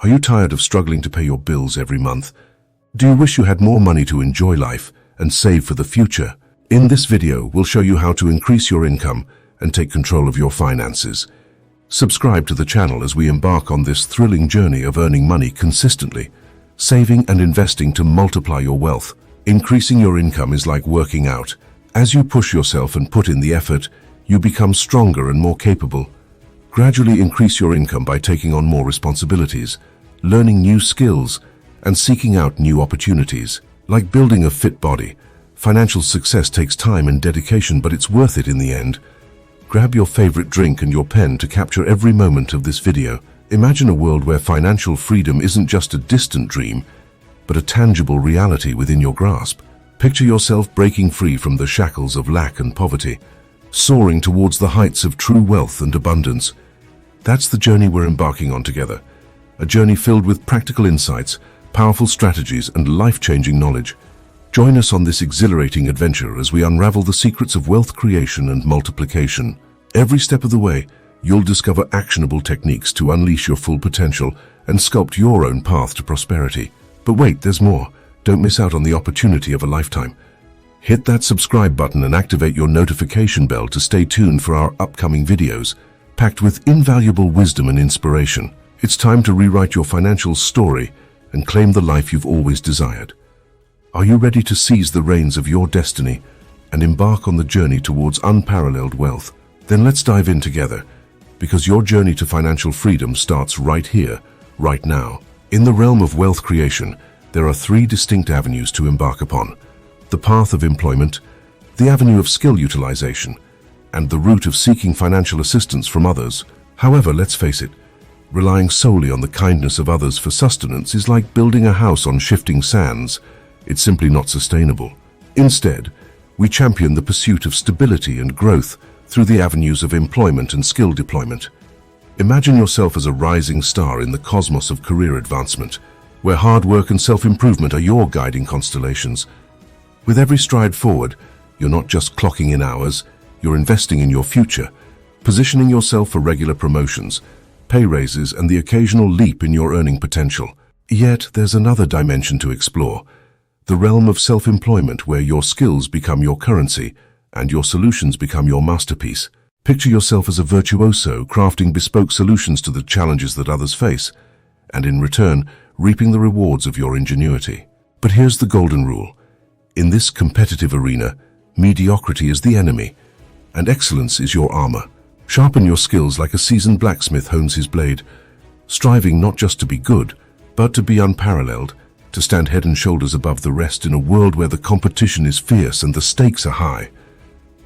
Are you tired of struggling to pay your bills every month? Do you wish you had more money to enjoy life and save for the future? In this video, we'll show you how to increase your income and take control of your finances. Subscribe to the channel as we embark on this thrilling journey of earning money consistently, saving and investing to multiply your wealth. Increasing your income is like working out. As you push yourself and put in the effort, you become stronger and more capable. Gradually increase your income by taking on more responsibilities, learning new skills, and seeking out new opportunities. Like building a fit body, financial success takes time and dedication, but it's worth it in the end. Grab your favorite drink and your pen to capture every moment of this video. Imagine a world where financial freedom isn't just a distant dream, but a tangible reality within your grasp. Picture yourself breaking free from the shackles of lack and poverty, soaring towards the heights of true wealth and abundance. That's the journey we're embarking on together. A journey filled with practical insights, powerful strategies, and life-changing knowledge. Join us on this exhilarating adventure as we unravel the secrets of wealth creation and multiplication. Every step of the way, you'll discover actionable techniques to unleash your full potential and sculpt your own path to prosperity. But wait, there's more. Don't miss out on the opportunity of a lifetime. Hit that subscribe button and activate your notification bell to stay tuned for our upcoming videos, packed with invaluable wisdom and inspiration. It's time to rewrite your financial story and claim the life you've always desired. Are you ready to seize the reins of your destiny and embark on the journey towards unparalleled wealth? Then let's dive in together, because your journey to financial freedom starts right here, right now. In the realm of wealth creation, there are three distinct avenues to embark upon: the path of employment, the avenue of skill utilization, and the route of seeking financial assistance from others. However, let's face it, relying solely on the kindness of others for sustenance is like building a house on shifting sands. It's simply not sustainable. Instead, we champion the pursuit of stability and growth through the avenues of employment and skill deployment. Imagine yourself as a rising star in the cosmos of career advancement, where hard work and self-improvement are your guiding constellations. With every stride forward, you're not just clocking in hours, you're investing in your future, positioning yourself for regular promotions, pay raises, and the occasional leap in your earning potential. Yet, there's another dimension to explore, the realm of self-employment, where your skills become your currency and your solutions become your masterpiece. Picture yourself as a virtuoso, crafting bespoke solutions to the challenges that others face, and in return, reaping the rewards of your ingenuity. But here's the golden rule. In this competitive arena, mediocrity is the enemy, and excellence is your armor. Sharpen your skills like a seasoned blacksmith hones his blade, striving not just to be good, but to be unparalleled, to stand head and shoulders above the rest in a world where the competition is fierce and the stakes are high.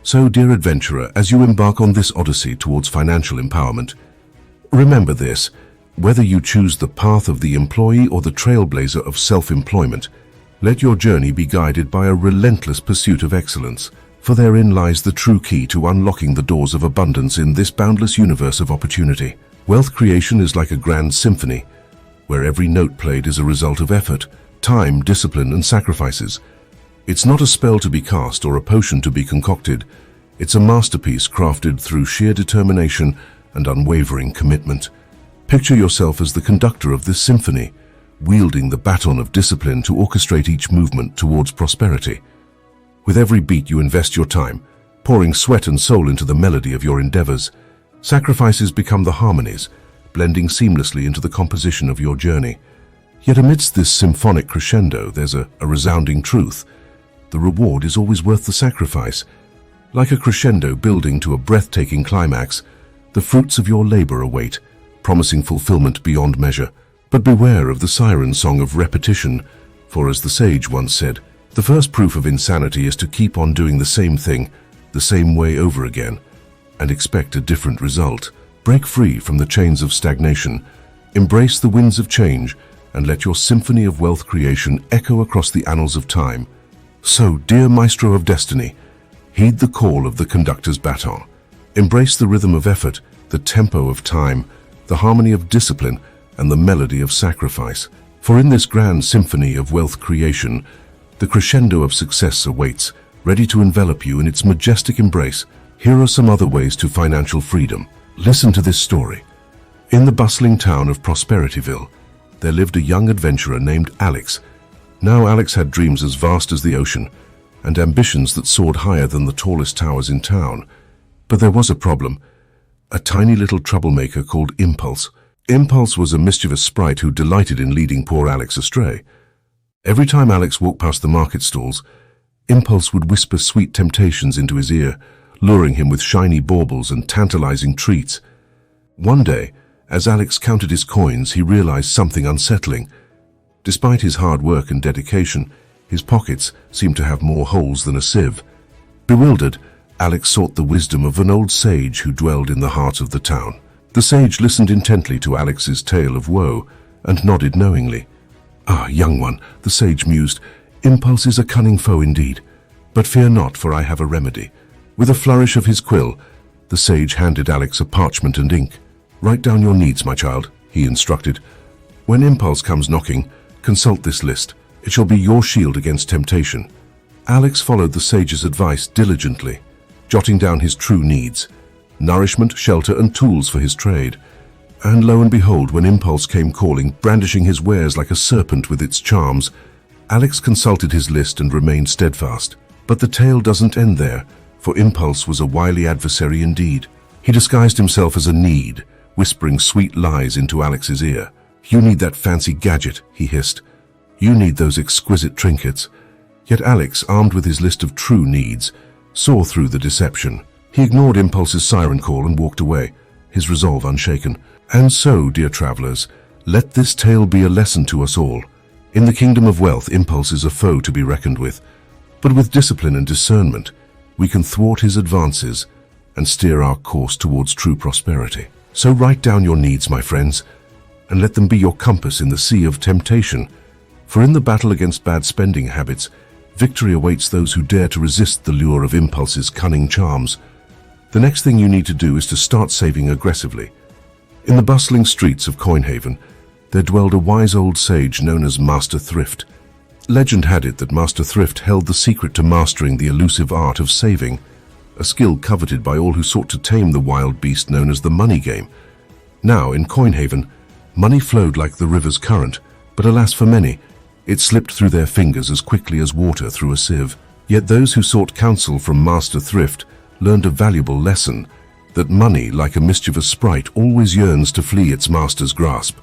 So, dear adventurer, as you embark on this odyssey towards financial empowerment, remember this: whether you choose the path of the employee or the trailblazer of self-employment, let your journey be guided by a relentless pursuit of excellence, for therein lies the true key to unlocking the doors of abundance in this boundless universe of opportunity. Wealth creation is like a grand symphony, where every note played is a result of effort, time, discipline, and sacrifices. It's not a spell to be cast or a potion to be concocted. It's a masterpiece crafted through sheer determination and unwavering commitment. Picture yourself as the conductor of this symphony, wielding the baton of discipline to orchestrate each movement towards prosperity. With every beat you invest your time, pouring sweat and soul into the melody of your endeavors. Sacrifices become the harmonies, blending seamlessly into the composition of your journey. Yet amidst this symphonic crescendo, there's a resounding truth. The reward is always worth the sacrifice. Like a crescendo building to a breathtaking climax, the fruits of your labor await, promising fulfillment beyond measure. But beware of the siren song of repetition, for as the sage once said, the first proof of insanity is to keep on doing the same thing, the same way over again, and expect a different result. Break free from the chains of stagnation, embrace the winds of change, and let your symphony of wealth creation echo across the annals of time. So, dear maestro of destiny, heed the call of the conductor's baton. Embrace the rhythm of effort, the tempo of time, the harmony of discipline, and the melody of sacrifice. For in this grand symphony of wealth creation, the crescendo of success awaits, ready to envelop you in its majestic embrace. Here are some other ways to financial freedom. Listen to this story. In the bustling town of Prosperityville, there lived a young adventurer named Alex. Now Alex had dreams as vast as the ocean, and ambitions that soared higher than the tallest towers in town. But there was a problem. A tiny little troublemaker called Impulse. Impulse was a mischievous sprite who delighted in leading poor Alex astray. Every time Alex walked past the market stalls, Impulse would whisper sweet temptations into his ear, luring him with shiny baubles and tantalizing treats. One day, as Alex counted his coins, he realized something unsettling. Despite his hard work and dedication, his pockets seemed to have more holes than a sieve. Bewildered, Alex sought the wisdom of an old sage who dwelled in the heart of the town. The sage listened intently to Alex's tale of woe and nodded knowingly. "Ah, young one," the sage mused, "Impulse is a cunning foe indeed. But fear not, for I have a remedy." With a flourish of his quill, the sage handed Alex a parchment and ink. "Write down your needs, my child," he instructed. "When Impulse comes knocking, consult this list. It shall be your shield against temptation." Alex followed the sage's advice diligently, jotting down his true needs: nourishment, shelter, and tools for his trade. And lo and behold, when Impulse came calling, brandishing his wares like a serpent with its charms, Alex consulted his list and remained steadfast. But the tale doesn't end there, for Impulse was a wily adversary indeed. He disguised himself as a need, whispering sweet lies into Alex's ear. "You need that fancy gadget," he hissed. "You need those exquisite trinkets." Yet Alex, armed with his list of true needs, saw through the deception. He ignored Impulse's siren call and walked away, his resolve unshaken. And so, dear travelers, let this tale be a lesson to us all. In the kingdom of wealth, Impulse is a foe to be reckoned with. But with discipline and discernment, we can thwart his advances and steer our course towards true prosperity. So write down your needs, my friends, and let them be your compass in the sea of temptation. For in the battle against bad spending habits, victory awaits those who dare to resist the lure of Impulse's cunning charms. The next thing you need to do is to start saving aggressively. In the bustling streets of Coinhaven, there dwelled a wise old sage known as Master Thrift. Legend had it that Master Thrift held the secret to mastering the elusive art of saving, a skill coveted by all who sought to tame the wild beast known as the money game. Now, in Coinhaven, money flowed like the river's current, but alas for many, it slipped through their fingers as quickly as water through a sieve. Yet those who sought counsel from Master Thrift learned a valuable lesson, that money, like a mischievous sprite, always yearns to flee its master's grasp.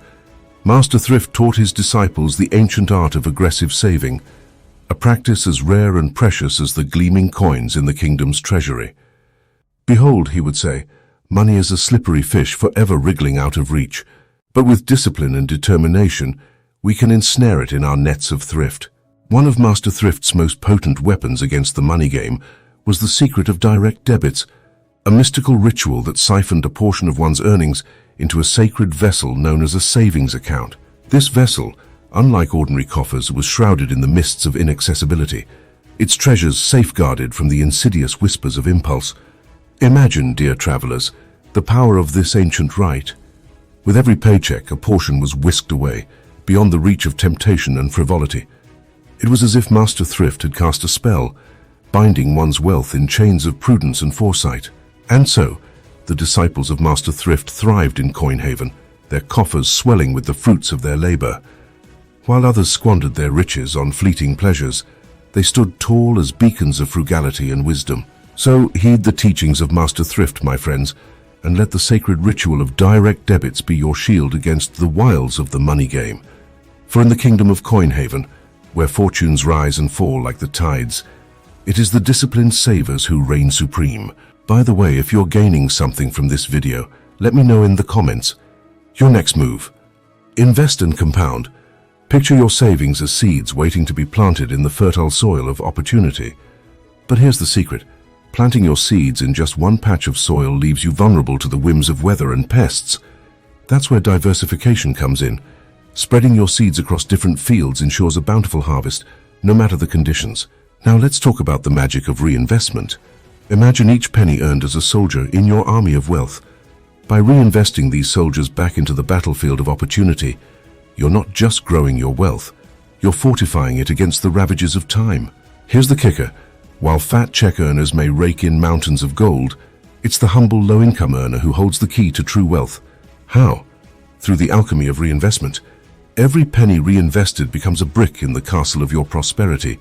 Master Thrift taught his disciples the ancient art of aggressive saving, a practice as rare and precious as the gleaming coins in the kingdom's treasury. "Behold," he would say, "money is a slippery fish forever wriggling out of reach, but with discipline and determination, we can ensnare it in our nets of thrift." One of Master Thrift's most potent weapons against the money game was the secret of direct debits, a mystical ritual that siphoned a portion of one's earnings into a sacred vessel known as a savings account. This vessel, unlike ordinary coffers, was shrouded in the mists of inaccessibility, its treasures safeguarded from the insidious whispers of Impulse. Imagine, dear travelers, the power of this ancient rite. With every paycheck, a portion was whisked away, beyond the reach of temptation and frivolity. It was as if Master Thrift had cast a spell, binding one's wealth in chains of prudence and foresight. And so, the disciples of Master Thrift thrived in Coinhaven, their coffers swelling with the fruits of their labor. While others squandered their riches on fleeting pleasures, they stood tall as beacons of frugality and wisdom. So heed the teachings of Master Thrift, my friends, and let the sacred ritual of direct debits be your shield against the wiles of the money game. For in the kingdom of Coinhaven, where fortunes rise and fall like the tides, it is the disciplined savers who reign supreme. By the way, if you're gaining something from this video, let me know in the comments. Your next move. Invest and compound. Picture your savings as seeds waiting to be planted in the fertile soil of opportunity. But here's the secret. Planting your seeds in just one patch of soil leaves you vulnerable to the whims of weather and pests. That's where diversification comes in. Spreading your seeds across different fields ensures a bountiful harvest, no matter the conditions. Now let's talk about the magic of reinvestment. Imagine each penny earned as a soldier in your army of wealth. By reinvesting these soldiers back into the battlefield of opportunity, you're not just growing your wealth, you're fortifying it against the ravages of time. Here's the kicker. While fat check earners may rake in mountains of gold, it's the humble low-income earner who holds the key to true wealth. How? Through the alchemy of reinvestment. Every penny reinvested becomes a brick in the castle of your prosperity,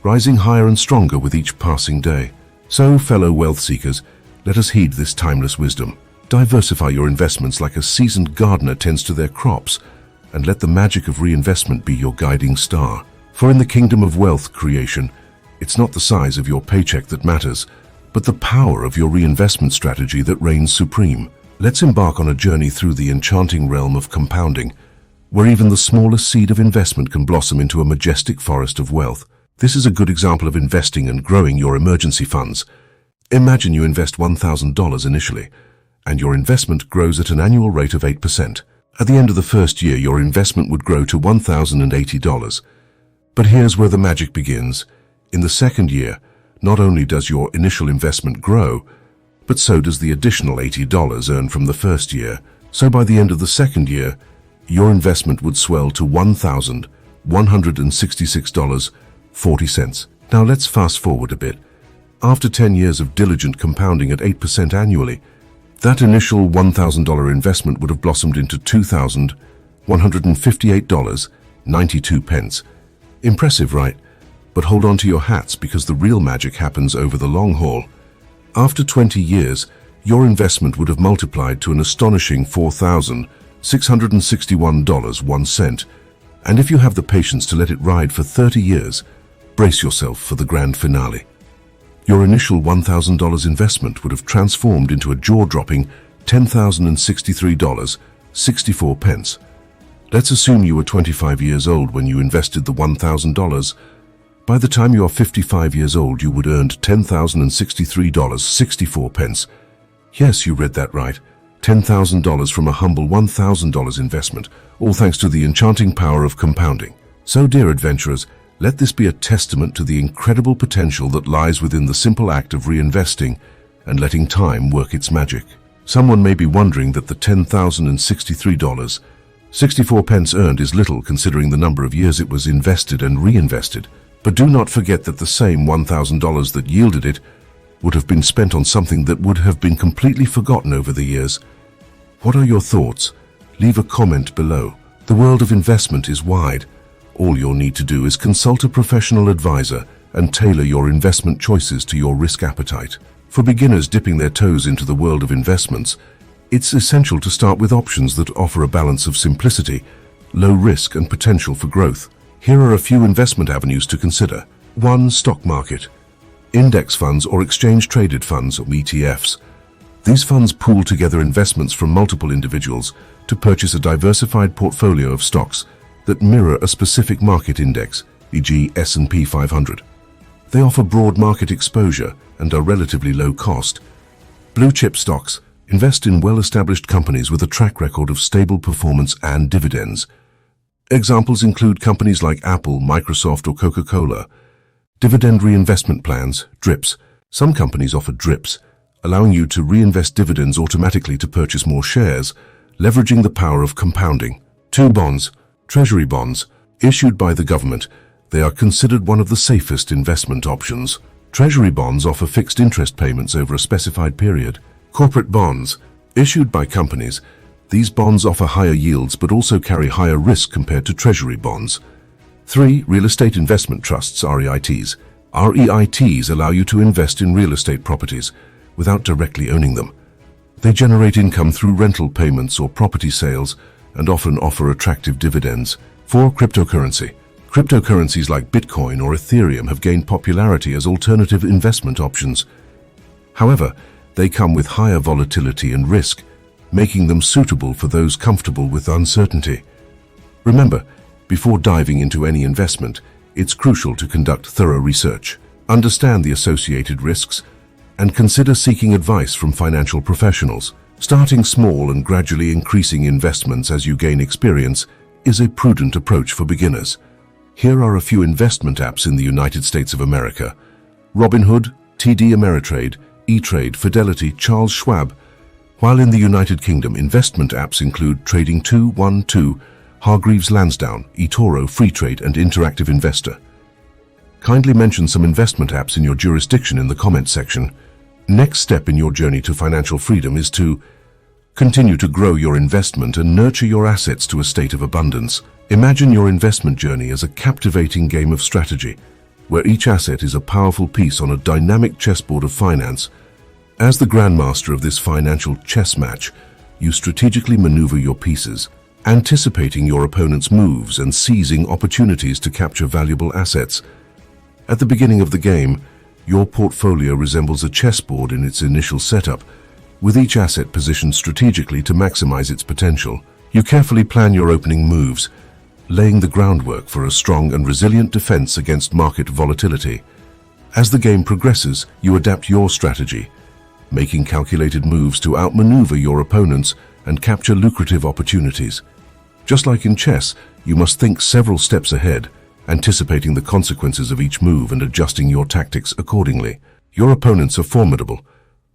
rising higher and stronger with each passing day. So, fellow wealth seekers, let us heed this timeless wisdom. Diversify your investments like a seasoned gardener tends to their crops, and let the magic of reinvestment be your guiding star. For in the kingdom of wealth creation, it's not the size of your paycheck that matters, but the power of your reinvestment strategy that reigns supreme. Let's embark on a journey through the enchanting realm of compounding, where even the smallest seed of investment can blossom into a majestic forest of wealth. This is a good example of investing and growing your emergency funds. Imagine you invest $1,000 initially, and your investment grows at an annual rate of 8%. At the end of the first year, your investment would grow to $1,080. But here's where the magic begins. In the second year, not only does your initial investment grow, but so does the additional $80 earned from the first year. So by the end of the second year, your investment would swell to $1,166.40. Now let's fast forward a bit. After 10 years of diligent compounding at 8% annually, that initial $1,000 investment would have blossomed into $2,158.92. Impressive, right? But hold on to your hats, because the real magic happens over the long haul. After 20 years, your investment would have multiplied to an astonishing $4,661.01. And if you have the patience to let it ride for 30 years, brace yourself for the grand finale. Your initial $1,000 investment would have transformed into a jaw-dropping $10,063.64. Let's assume you were 25 years old when you invested the $1,000. By the time you are 55 years old, you would earn $10,063.64. Yes, you read that right. $10,000 from a humble $1,000 investment, all thanks to the enchanting power of compounding. So, dear adventurers, let this be a testament to the incredible potential that lies within the simple act of reinvesting and letting time work its magic. Someone may be wondering that the $10,063.64 earned is little considering the number of years it was invested and reinvested. But do not forget that the same $1,000 that yielded it would have been spent on something that would have been completely forgotten over the years. What are your thoughts? Leave a comment below. The world of investment is wide. All you'll need to do is consult a professional advisor and tailor your investment choices to your risk appetite. For beginners dipping their toes into the world of investments, it's essential to start with options that offer a balance of simplicity, low risk, and potential for growth. Here are a few investment avenues to consider. 1. Stock market. Index funds or exchange-traded funds, or ETFs. These funds pool together investments from multiple individuals to purchase a diversified portfolio of stocks that mirror a specific market index, e.g. S&P 500. They offer broad market exposure and are relatively low cost. Blue chip stocks invest in well-established companies with a track record of stable performance and dividends. Examples include companies like Apple, Microsoft, or Coca-Cola. Dividend reinvestment plans, DRIPs. Some companies offer DRIPs, allowing you to reinvest dividends automatically to purchase more shares, leveraging the power of compounding. 2. Bonds. Treasury bonds. Issued by the government, they are considered one of the safest investment options. Treasury bonds offer fixed interest payments over a specified period. Corporate bonds. Issued by companies, these bonds offer higher yields but also carry higher risk compared to treasury bonds. 3. Real estate investment trusts, REITs. REITs allow you to invest in real estate properties without directly owning them. They generate income through rental payments or property sales and often offer attractive dividends. 4. Cryptocurrency. Cryptocurrencies like Bitcoin or Ethereum have gained popularity as alternative investment options. However, they come with higher volatility and risk, making them suitable for those comfortable with uncertainty. Remember, before diving into any investment, it's crucial to conduct thorough research, understand the associated risks, and consider seeking advice from financial professionals. Starting small and gradually increasing investments as you gain experience is a prudent approach for beginners. Here are a few investment apps in the United States of America: Robinhood, TD Ameritrade, E-Trade, Fidelity, Charles Schwab. While in the United Kingdom, investment apps include Trading 212, Hargreaves Lansdown, eToro, Freetrade, and Interactive Investor. Kindly mention some investment apps in your jurisdiction in the comment section. Next step in your journey to financial freedom is to continue to grow your investment and nurture your assets to a state of abundance. Imagine your investment journey as a captivating game of strategy, where each asset is a powerful piece on a dynamic chessboard of finance. As the grandmaster of this financial chess match, you strategically maneuver your pieces, anticipating your opponent's moves and seizing opportunities to capture valuable assets. At the beginning of the game, your portfolio resembles a chessboard in its initial setup, with each asset positioned strategically to maximize its potential. You carefully plan your opening moves, laying the groundwork for a strong and resilient defense against market volatility. As the game progresses, you adapt your strategy, making calculated moves to outmaneuver your opponents and capture lucrative opportunities. Just like in chess, you must think several steps ahead, anticipating the consequences of each move and adjusting your tactics accordingly. Your opponents are formidable.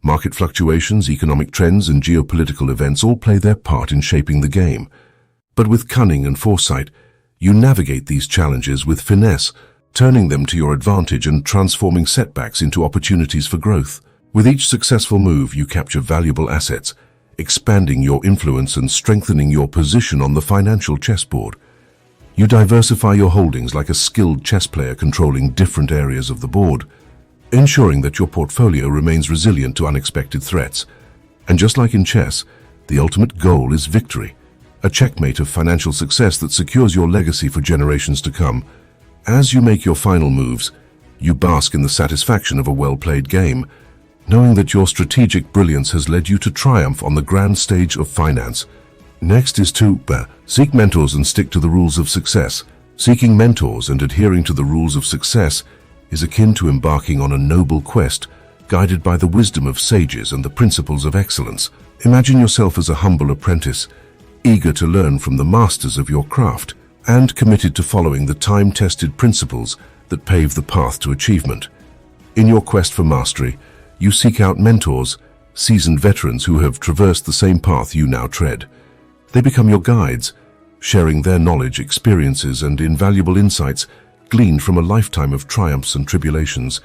Market fluctuations, economic trends, and geopolitical events all play their part in shaping the game. But with cunning and foresight, you navigate these challenges with finesse, turning them to your advantage and transforming setbacks into opportunities for growth. With each successful move, you capture valuable assets, expanding your influence and strengthening your position on the financial chessboard. You diversify your holdings like a skilled chess player controlling different areas of the board, ensuring that your portfolio remains resilient to unexpected threats. And just like in chess, the ultimate goal is victory, a checkmate of financial success that secures your legacy for generations to come. As you make your final moves, you bask in the satisfaction of a well-played game, knowing that your strategic brilliance has led you to triumph on the grand stage of finance. Next is to seek mentors and stick to the rules of success. Seeking mentors and adhering to the rules of success is akin to embarking on a noble quest, guided by the wisdom of sages and the principles of excellence. Imagine yourself as a humble apprentice, eager to learn from the masters of your craft, and committed to following the time-tested principles that pave the path to achievement. In your quest for mastery, you seek out mentors, seasoned veterans who have traversed the same path you now tread. They become your guides, sharing their knowledge, experiences, and invaluable insights gleaned from a lifetime of triumphs and tribulations.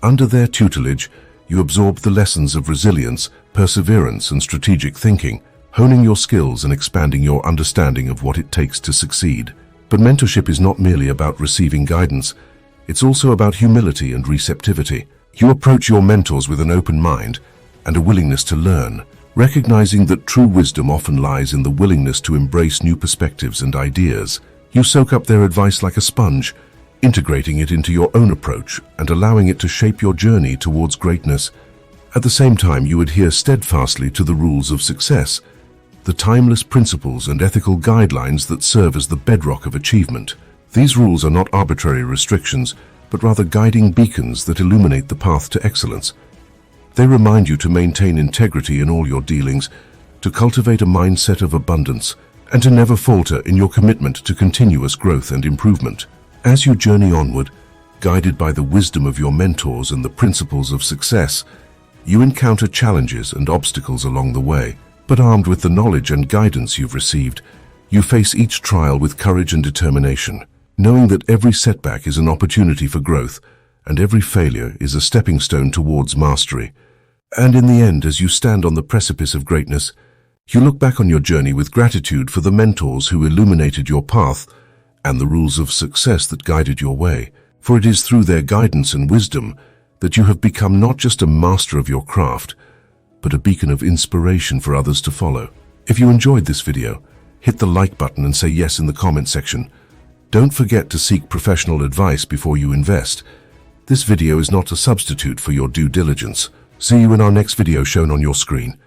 Under their tutelage, you absorb the lessons of resilience, perseverance, and strategic thinking, honing your skills and expanding your understanding of what it takes to succeed. But mentorship is not merely about receiving guidance, it's also about humility and receptivity. You approach your mentors with an open mind and a willingness to learn, recognizing that true wisdom often lies in the willingness to embrace new perspectives and ideas. You soak up their advice like a sponge, integrating it into your own approach and allowing it to shape your journey towards greatness. At the same time, you adhere steadfastly to the rules of success, the timeless principles and ethical guidelines that serve as the bedrock of achievement. These rules are not arbitrary restrictions, but rather guiding beacons that illuminate the path to excellence. They remind you to maintain integrity in all your dealings, to cultivate a mindset of abundance, and to never falter in your commitment to continuous growth and improvement. As you journey onward, guided by the wisdom of your mentors and the principles of success, you encounter challenges and obstacles along the way. But armed with the knowledge and guidance you've received, you face each trial with courage and determination, knowing that every setback is an opportunity for growth, and every failure is a stepping stone towards mastery. And in the end, as you stand on the precipice of greatness, you look back on your journey with gratitude for the mentors who illuminated your path and the rules of success that guided your way. For it is through their guidance and wisdom that you have become not just a master of your craft, but a beacon of inspiration for others to follow. If you enjoyed this video, hit the like button and say yes in the comment section. Don't forget to seek professional advice before you invest. This video is not a substitute for your due diligence. See you in our next video shown on your screen.